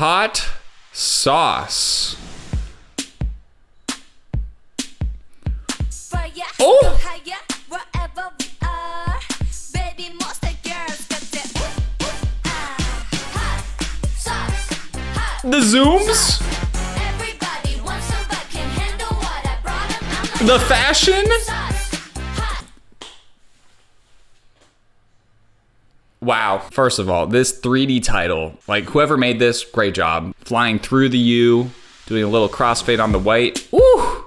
hot sauce. Oh! The zooms? The fashion? Wow. First of all, this 3D title, like whoever made this, great job. Flying through the U, doing a little crossfade on the white. Woo!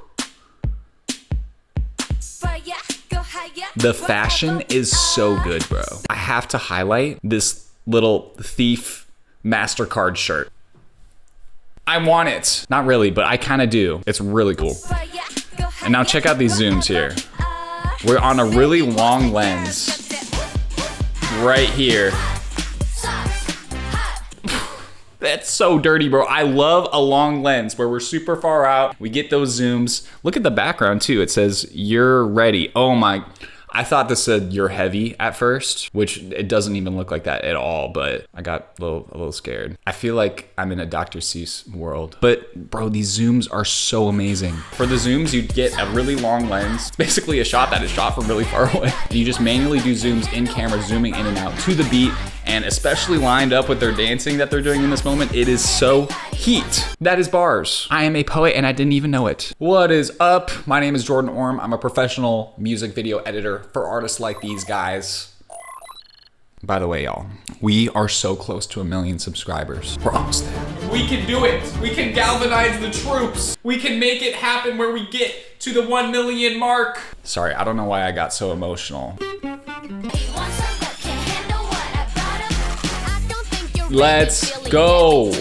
The fashion is so good, bro. I have to highlight this little thief MasterCard shirt. I want it. Not really, but I kind of do. It's really cool. And now check out these zooms here. We're on a really long lens. Right here. That's so dirty, bro. I love a long lens where we're super far out. We get those zooms. Look at the background too. It says, "You're ready." Oh my. I thought this said "you're heavy" at first, which it doesn't even look like that at all, but I got a little scared. I feel like I'm in a Dr. Seuss world. But bro, these zooms are so amazing. For the zooms, you get a really long lens, basically a shot that is shot from really far away. And you just manually do zooms in camera, zooming in and out to the beat, and especially lined up with their dancing that they're doing in this moment, it is so heat. That is bars. I am a poet and I didn't even know it. What is up? My name is Jordan Orm. I'm a professional music video editor for artists like these guys. By the way, y'all, we are so close to 1 million subscribers. We're almost there. We can do it. We can galvanize the troops. We can make it happen where we get to the 1 million mark. Sorry, I don't know why I got so emotional. Let's go.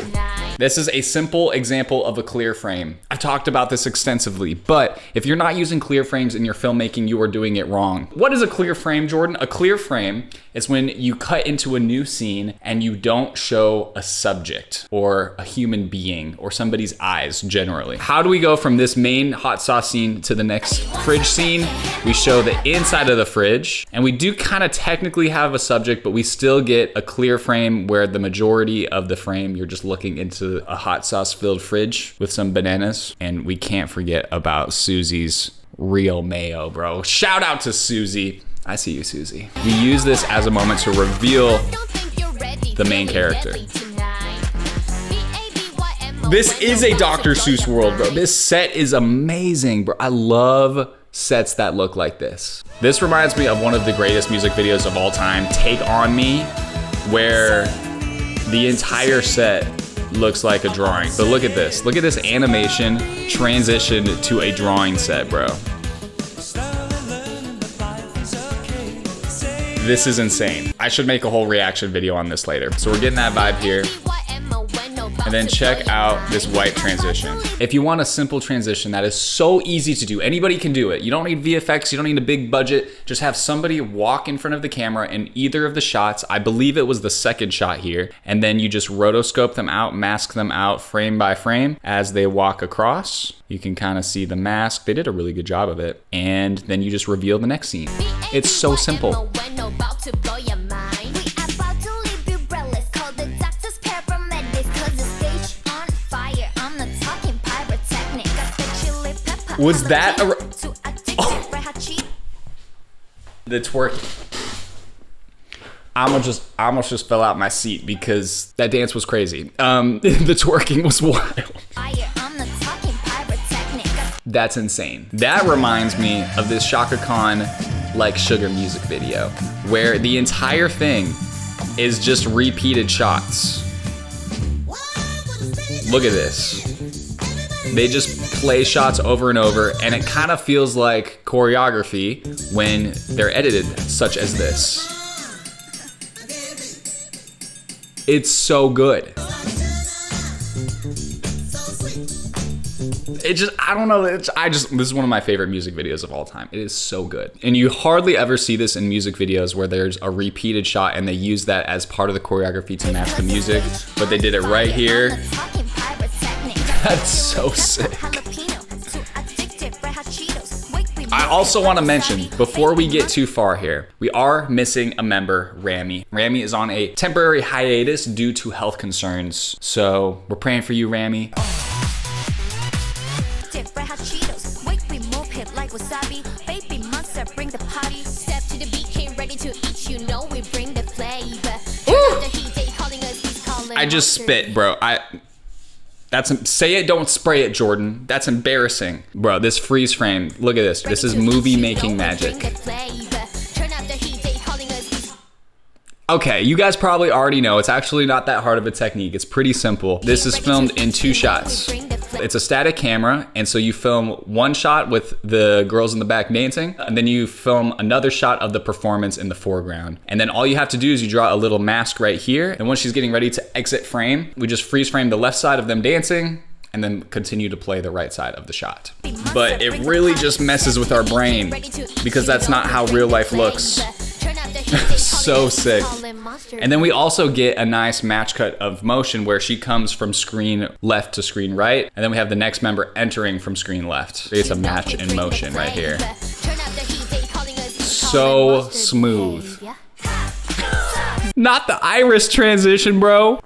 This is a simple example of a clear frame. I've talked about this extensively, but if you're not using clear frames in your filmmaking, you are doing it wrong. What is a clear frame, Jordan? A clear frame is when you cut into a new scene and you don't show a subject or a human being or somebody's eyes generally. How do we go from this main hot sauce scene to the next fridge scene? We show the inside of the fridge, and we do kind of technically have a subject, but we still get a clear frame where the majority of the frame you're just looking into a hot sauce filled fridge with some bananas. And we can't forget about Susie's real mayo, bro. Shout out to Susie. I see you, Susie. We use this as a moment to reveal the main character. This is a Dr. Seuss world, bro. This set is amazing, bro. I love sets that look like this. This reminds me of one of the greatest music videos of all time, Take On Me, where the entire set looks like a drawing. But look at this. Look at this animation transition to a drawing set, bro. This is insane. I should make a whole reaction video on this later. So we're getting that vibe here. And then check out this white transition. If you want a simple transition that is so easy to do, anybody can do it. You don't need VFX, you don't need a big budget. Just have somebody walk in front of the camera in either of the shots. I believe it was the second shot here. And then you just rotoscope them out, mask them out frame by frame as they walk across. You can kind of see the mask. They did a really good job of it. And then you just reveal the next scene. It's so simple. Was that a... Oh. The twerking. I almost just fell out my seat because that dance was crazy. The twerking was wild. That's insane. That reminds me of this Shaka Khan like Sugar music video where the entire thing is just repeated shots. Look at this. They just play shots over and over, and it kind of feels like choreography when they're edited such as this. It's so good. It just, I don't know, this is one of my favorite music videos of all time. It is so good. And you hardly ever see this in music videos where there's a repeated shot and they use that as part of the choreography to match the music, but they did it right here. That's so sick. I also want to mention, before we get too far here, we are missing a member, Rami. Rami is on a temporary hiatus due to health concerns. So we're praying for you, Rami. Baby monster, bring the party. Step to the beat, came ready to eat. You know we bring the flavor. I just spit, bro. Say it, don't spray it, Jordan. That's embarrassing. Bro, this freeze frame, look at this. This is movie making magic. Okay, you guys probably already know it's actually not that hard of a technique. It's pretty simple. This is filmed in 2 shots. It's a static camera, and so you film 1 shot with the girls in the back dancing, and then you film another shot of the performance in the foreground. And then all you have to do is you draw a little mask right here, and once she's getting ready to exit frame, we just freeze frame the left side of them dancing, and then continue to play the right side of the shot. But it really just messes with our brain, because that's not how real life looks. So sick. And then we also get a nice match cut of motion where she comes from screen left to screen right, and then we have the next member entering from screen left. It's a match in motion right here. So smooth. Not the iris transition, bro.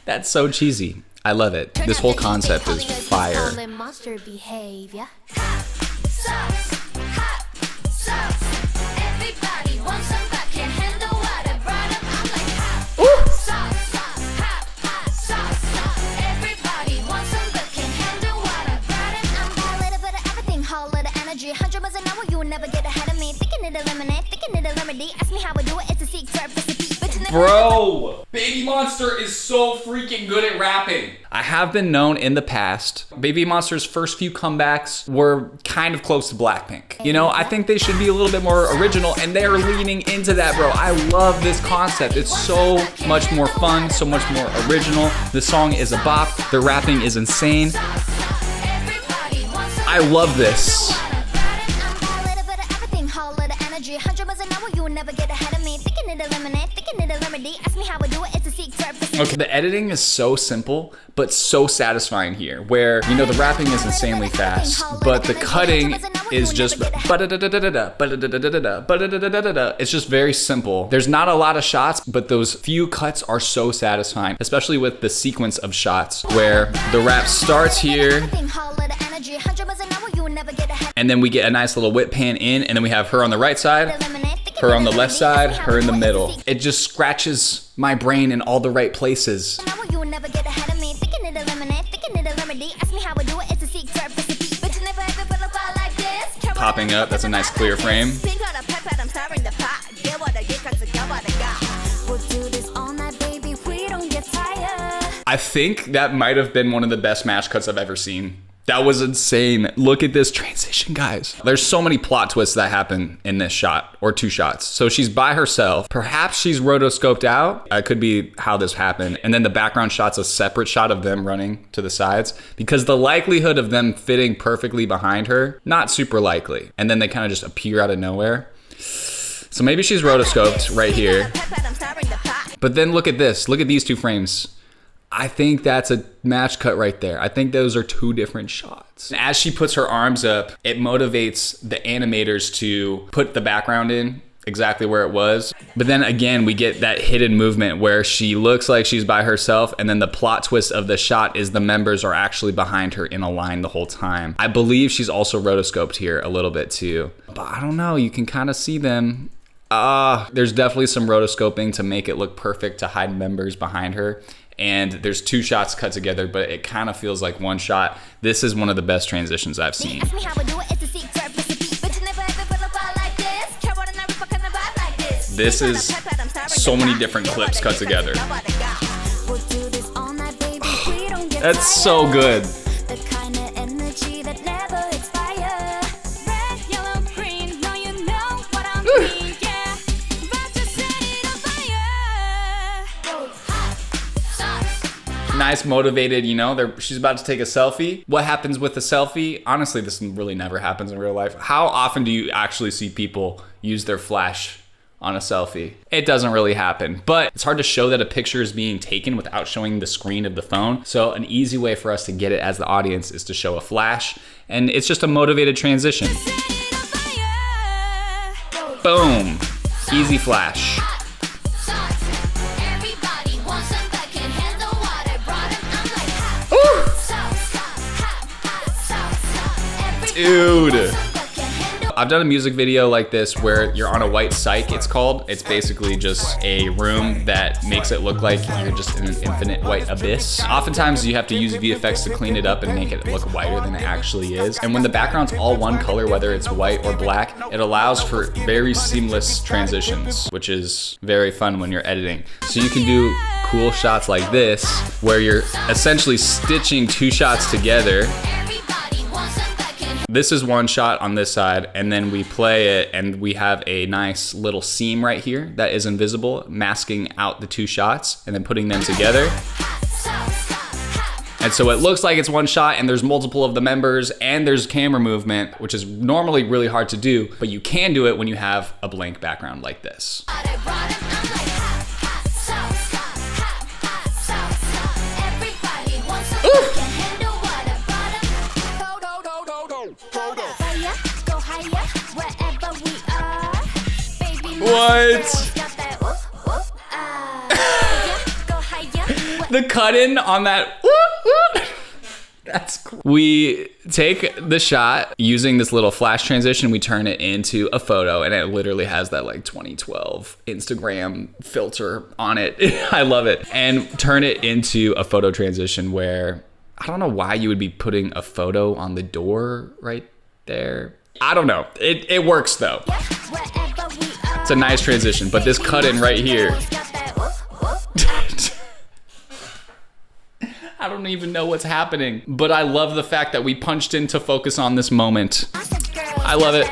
That's so cheesy. I love it. This whole concept is fire. Bro, Baby Monster is so freaking good at rapping. I have been known in the past, Baby Monster's first few comebacks were kind of close to Blackpink. You know, I think they should be a little bit more original, and they're leaning into that, bro. I love this concept. It's so much more fun, so much more original. The song is a bop. The rapping is insane. I love this. Okay, the editing is so simple, but so satisfying here, where, you know, the rapping is insanely fast, but the cutting is just it's just very simple. There's not a lot of shots, but those few cuts are so satisfying, especially with the sequence of shots where the rap starts here, and then we get a nice little whip pan in, and then we have her on the right side, her on the left side, her in the middle. It just scratches my brain in all the right places. Popping up, that's a nice clear frame. I think that might have been one of the best match cuts I've ever seen. That was insane. Look at this transition, guys. There's so many plot twists that happen in this shot, or 2 shots. So she's by herself. Perhaps she's rotoscoped out. It could be how this happened. And then the background shot's a separate shot of them running to the sides, because the likelihood of them fitting perfectly behind her, not super likely. And then they kind of just appear out of nowhere. So maybe she's rotoscoped right here. But then look at this. Look at these 2 frames. I think that's a match cut right there. I think those are 2 different shots. As she puts her arms up, it motivates the animators to put the background in exactly where it was. But then again, we get that hidden movement where she looks like she's by herself, and then the plot twist of the shot is the members are actually behind her in a line the whole time. I believe she's also rotoscoped here a little bit too. But I don't know, you can kind of see them. There's definitely some rotoscoping to make it look perfect to hide members behind her. And there's 2 shots cut together, but it kind of feels like 1 shot. This is one of the best transitions I've seen. This is so many different clips cut together. That's so good. Nice, motivated, you know, she's about to take a selfie. What happens with a selfie? Honestly, this really never happens in real life. How often do you actually see people use their flash on a selfie. It doesn't really happen, but it's hard to show that a picture is being taken without showing the screen of the phone. So an easy way for us to get it as the audience is to show a flash, and it's just a motivated transition. Boom, easy flash. Dude. I've done a music video like this where you're on a white cyc, it's called. It's basically just a room that makes it look like you're just in an infinite white abyss. Oftentimes you have to use VFX to clean it up and make it look whiter than it actually is. And when the background's all one color, whether it's white or black, it allows for very seamless transitions, which is very fun when you're editing. So you can do cool shots like this, where you're essentially stitching two shots together. This is one shot on this side, and then we play it, and we have a nice little seam right here that is invisible, masking out the two shots, and then putting them together. And so it looks like it's one shot, and there's multiple of the members, and there's camera movement, which is normally really hard to do, but you can do it when you have a blank background like this. What? The cut-in on that. That's cool. We take the shot using this little flash transition, we turn it into a photo, and it literally has that like 2012 Instagram filter on it. I love it. And turn it into a photo transition where, I don't know why you would be putting a photo on the door right there. I don't know. It works though. It's a nice transition, but this cut in right here. I don't even know what's happening, but I love the fact that we punched in to focus on this moment. I love it.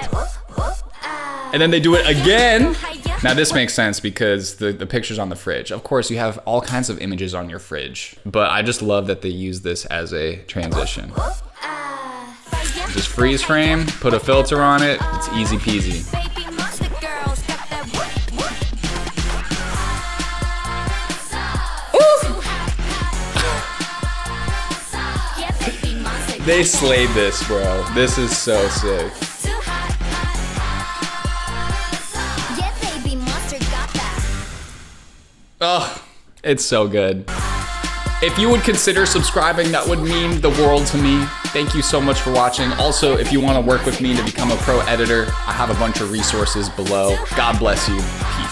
And then they do it again. Now this makes sense because the picture's on the fridge. Of course, you have all kinds of images on your fridge, but I just love that they use this as a transition. Just freeze frame, put a filter on it, it's easy peasy. They slayed this, bro. This is so sick. Oh, it's so good. If you would consider subscribing, that would mean the world to me. Thank you so much for watching. Also, if you want to work with me to become a pro editor, I have a bunch of resources below. God bless you. Peace.